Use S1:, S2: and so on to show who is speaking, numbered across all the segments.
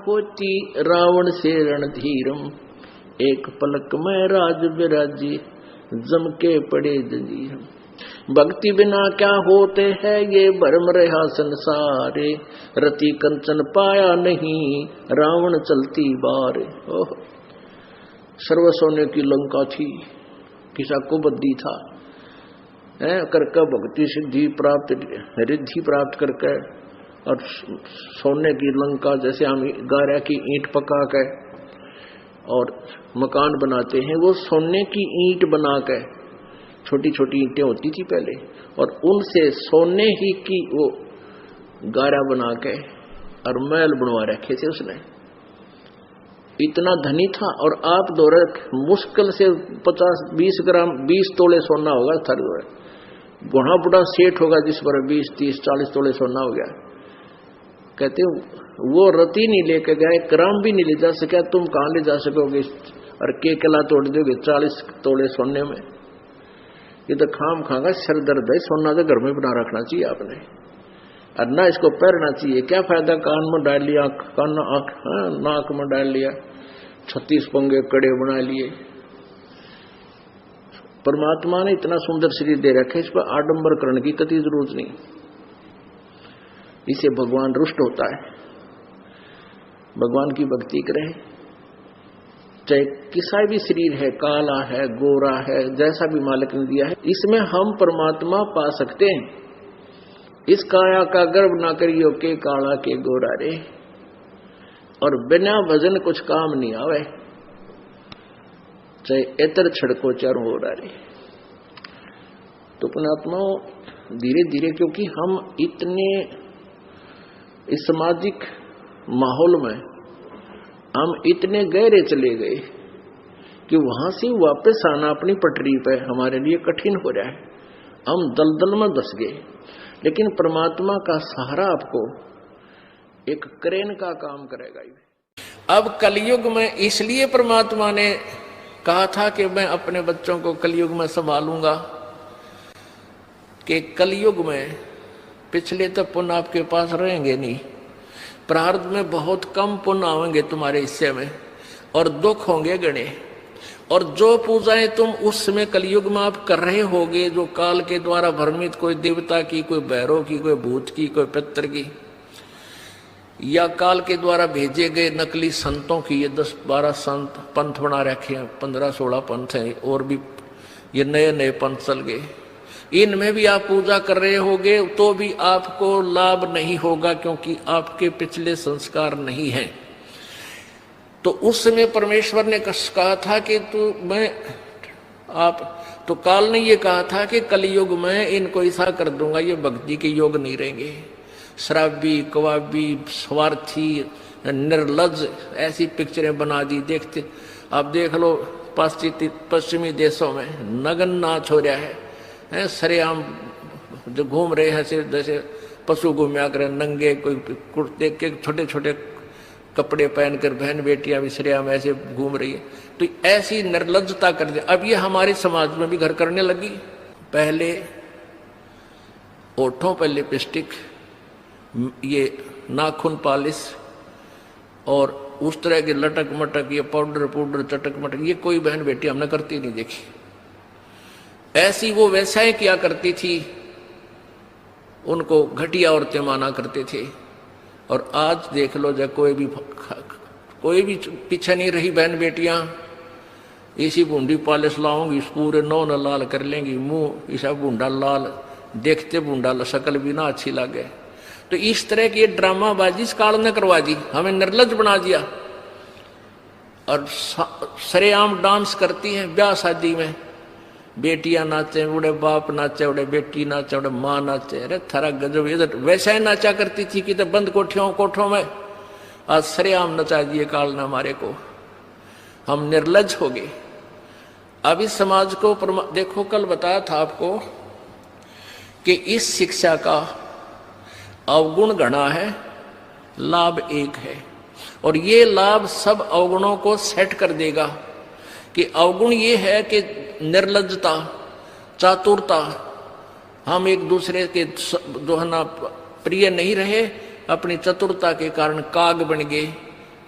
S1: होती रावण से रणधीरम, एक पलक में राज विराजी, जम के पड़े जंजीरम। भक्ति बिना क्या होते हैं ये भरम रहा संसारे, रति कंचन पाया नहीं रावण चलती बार। ओह, सर्व सोने की लंका थी, किसा को बद्दी था करके भक्ति सिद्धि प्राप्त रिद्धि प्राप्त करके, और सोने की लंका जैसे हम गारा की ईंट पका के और मकान बनाते हैं, वो सोने की ईंट बना के, छोटी छोटी ईंटें होती थी पहले, और उनसे सोने ही की वो गारा बना के और महल बनवा रखे थे उसने। इतना धनी था। और आप दौरे मुश्किल से 50-20 ग्राम 20 तोले सोना होगा थर, बुढ़ा बुढ़ा सेठ होगा जिस पर 20-30-40 तोले सोना हो गया। कहते वो रति नहीं लेके गए, ग्राम भी नहीं ले जा सका, तुम कहां ले जा सकोगे और केला तोड़ दोगे 40 तोले सोने में। ये तो खाम खागा सर दर्द है। सोना तो घर में बना रखना चाहिए आपने, और ना इसको पहनना चाहिए। क्या फायदा कान में डाल लिया, कान नाक में डाल लिया, 36 पंगे कड़े बना लिए। परमात्मा ने इतना सुंदर शरीर दे रखे, इस पर आडंबर करने की कति जरूरत नहीं। इसे भगवान रुष्ट होता है। भगवान की भक्ति करें, चाहे किसा भी शरीर है, काला है, गोरा है, जैसा भी मालिक ने दिया है, इसमें हम परमात्मा पा सकते हैं। इस काया का गर्व ना करियो के काला के गोरा रे, और बिना भजन कुछ काम नहीं आवे, चाहे एतर छड़को चारों हो रे। तो पुणात्मा धीरे धीरे, क्योंकि हम इतने इस सामाजिक माहौल में हम इतने गहरे चले गए कि वहां से वापस आना अपनी पटरी पे हमारे लिए कठिन हो रहा है। हम दलदल में धस गए। लेकिन परमात्मा का सहारा आपको एक क्रेन का काम करेगा। अब कलयुग में इसलिए परमात्मा ने कहा था कि मैं अपने बच्चों को कलयुग में संभालूंगा, कि कलयुग में पिछले तो पुण्य आपके पास रहेंगे नहीं, प्रारब्ध में बहुत कम पुण्य आएंगे तुम्हारे हिस्से में, और दुख होंगे गणे। और जो पूजाएं तुम उस समय कलयुग में आप कर रहे होगे, जो काल के द्वारा भ्रमित, कोई देवता की, कोई भैरव की, कोई भूत की, कोई पितर की, या काल के द्वारा भेजे गए नकली संतों की, ये 10-12 संत पंथ बना रखे हैं, 15-16 पंथ हैं, और भी ये नए नए पंथ चल गए। इनमें भी आप पूजा कर रहे होगे तो भी आपको लाभ नहीं होगा, क्योंकि आपके पिछले संस्कार नहीं हैं। तो उस समय परमेश्वर ने कहा था कि तो काल ने ये कहा था कि कलयुग में इनको ऐसा कर दूंगा, ये भक्ति के योग नहीं रहेंगे। शराबी, कवाबी, स्वार्थी, निर्लज, ऐसी पिक्चरें बना दी। देखते आप देख लो पश्चिमी देशों में नग्न नाच हो रहा है, सरेआम जो घूम रहे हैं जैसे पशु घूमया करे नंगे, कोई कुर्ते के छोटे छोटे कपड़े पहनकर बहन बेटियां भी सरेआम ऐसे घूम रही है। तो ऐसी निर्लज्जता कर दे। अब ये हमारे समाज में भी घर करने लगी। पहले ओठों पर लिपस्टिक, ये नाखून पॉलिश, और उस तरह के लटक मटक, ये पाउडर चटक मटक, ये कोई बहन बेटी हमने करती नहीं देखी। ऐसी वो वैसाएं किया करती थी, उनको घटिया औरतें माना करते थे। और आज देख लो, जब कोई भी पीछे नहीं रही बहन बेटियां, इसी बूंदी पालिश लाऊंगी, पूरे नौन लाल कर लेंगी, मुंह ऐसा बूंदा लाल, देखते बूंदा शक्ल भी ना अच्छी लगे। तो इस तरह की ड्रामाबाजी इस काल ने करवा दी, हमें निर्लज बना दिया। और सरेआम डांस करती हैं ब्याह शादी में, बेटियां नाचे, उड़े बाप नाचे, उड़े बेटी नाचे, उड़े माँ नाचे। अरे थारा गजब, इधर वैसा ही नाचा करती थी कि तो बंद कोठों में, आज सरेआम नचा दिए काल ने हमारे को। हम निर्लज हो गए। अब इस समाज को देखो, कल बताया था आपको कि इस शिक्षा का अवगुण घना है, लाभ एक है। और ये लाभ सब अवगुणों को सेट कर देगा। कि अवगुण ये है कि निर्लज्जता, चातुरता, हम एक दूसरे के जो है ना प्रिय नहीं रहे, अपनी चतुरता के कारण काग बन गए,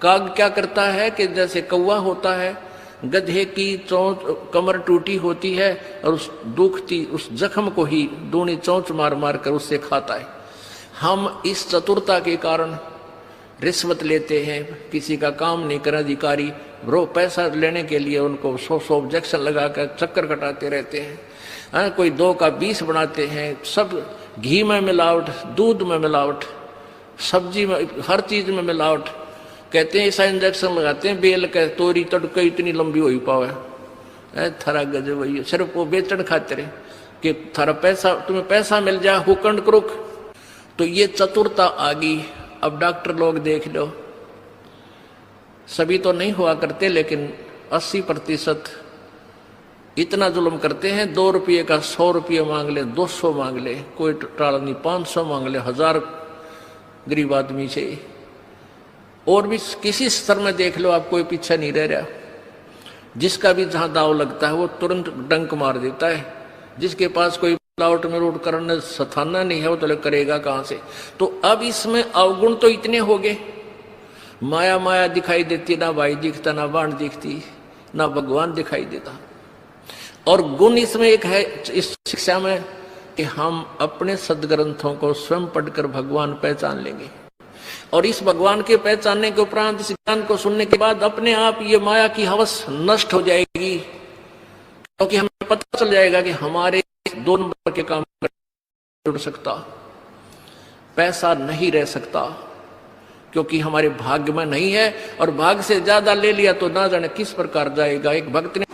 S1: काग क्या करता है कि जैसे कौवा होता है, गधे की चोंच कमर टूटी होती है और उस दुखती उस जख्म को ही दूनी चोंच मार मार कर उससे खाता है। हम इस चतुरता के कारण रिश्वत लेते हैं, किसी का काम नहीं कर अधिकारी रो पैसा लेने के लिए उनको 100 ऑब्जेक्शन लगाकर चक्कर कटाते रहते हैं। कोई 2 का 20 बनाते हैं, सब घी में मिलावट, दूध में मिलावट, सब्जी में, हर चीज में मिलावट। कहते हैं ऐसा इंजेक्शन लगाते हैं बेल का तोरी तड़का इतनी लंबी हो पावे, थारा गजब वही सिर्फ वो बेचन खातिर कि थारा पैसा तुम्हें पैसा मिल जाए हुकंड क्रुक। तो ये चतुरता आ गई। अब डॉक्टर लोग देख लो, सभी तो नहीं हुआ करते लेकिन 80% इतना जुल्म करते हैं। 2 रुपये का 100 रुपये मांग ले, 200 मांग ले, कोई टाला नहीं, 500 मांग ले, 1000 गरीब आदमी से। और भी किसी स्तर में देख लो आप, कोई पीछे नहीं रह रहा। जिसका भी जहां दाव लगता है वो तुरंत डंक मार देता है। जिसके पास कोई मिलावट में रोड करने सथाना नहीं है वो तो करेगा कहां से। तो अब इसमें अवगुण तो इतने हो गए, माया माया दिखाई देती, ना भाई दिखता, ना बाण दिखती, ना भगवान दिखाई देता। और गुण इसमें एक है इस शिक्षा में कि हम अपने सदग्रंथों को स्वयं पढ़कर भगवान पहचान लेंगे। और इस भगवान के पहचानने के उपरांत इस ज्ञान को सुनने के बाद अपने आप ये माया की हवस नष्ट हो जाएगी, क्योंकि हमें पता चल जाएगा कि हमारे 2 नंबर के काम जुड़ सकता, पैसा नहीं रह सकता, क्योंकि हमारे भाग्य में नहीं है। और भाग्य से ज्यादा ले लिया तो ना जाने किस प्रकार जाएगा। एक भक्त ने